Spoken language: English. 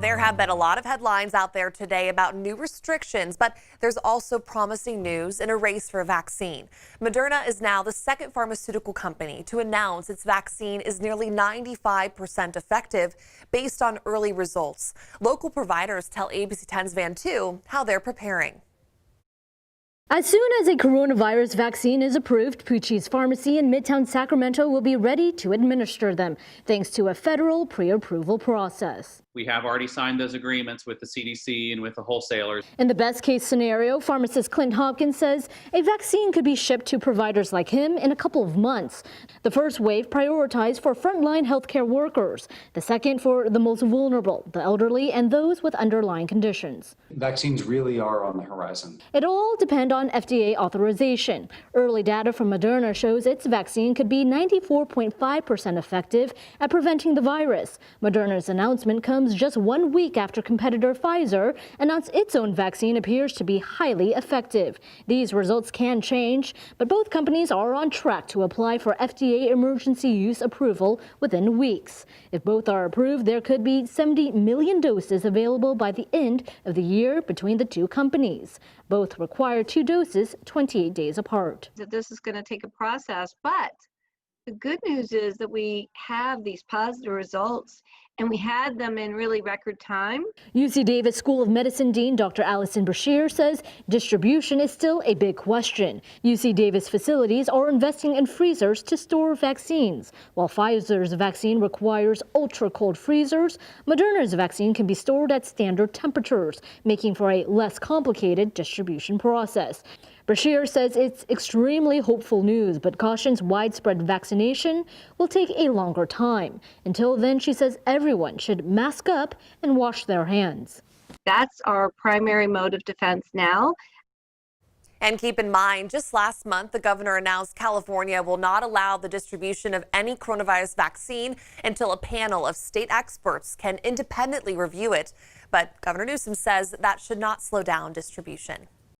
There have been a lot of headlines out there today about new restrictions, but there's also promising news in a race for a vaccine. Moderna is now the second pharmaceutical company to announce its vaccine is nearly 95% effective based on early results. Local providers tell ABC 10's Van 2 how they're preparing. As soon as a coronavirus vaccine is approved, Pucci's Pharmacy in Midtown Sacramento will be ready to administer them, thanks to a federal pre-approval process. We have already signed those agreements with the CDC and with the wholesalers. In the best case scenario, pharmacist Clint Hopkins says a vaccine could be shipped to providers like him in a couple of months. The first wave prioritized for frontline healthcare workers, the second for the most vulnerable, the elderly, and those with underlying conditions. Vaccines really are on the horizon. It all depends on FDA authorization. Early data from Moderna shows its vaccine could be 94.5% effective at preventing the virus. Moderna's announcement comes just 1 week after competitor Pfizer announced its own vaccine appears to be highly effective. These results can change, but both companies are on track to apply for FDA emergency use approval within weeks. If both are approved, there could be 70 million doses available by the end of the year between the two companies. Both require 2 doses 28 days apart. This is going to take a process, but the good news is that we have these positive results and we had them in really record time. UC Davis School of Medicine Dean Dr. Allison Brashear says distribution is still a big question. UC Davis facilities are investing in freezers to store vaccines. While Pfizer's vaccine requires ultra-cold freezers, Moderna's vaccine can be stored at standard temperatures, making for a less complicated distribution process. Brashear says it's extremely hopeful news, but cautions widespread vaccination will take a longer time. Until then, she says everyone should mask up and wash their hands. That's our primary mode of defense now. And keep in mind, just last month, the governor announced California will not allow the distribution of any coronavirus vaccine until a panel of state experts can independently review it. But Governor Newsom says that should not slow down distribution.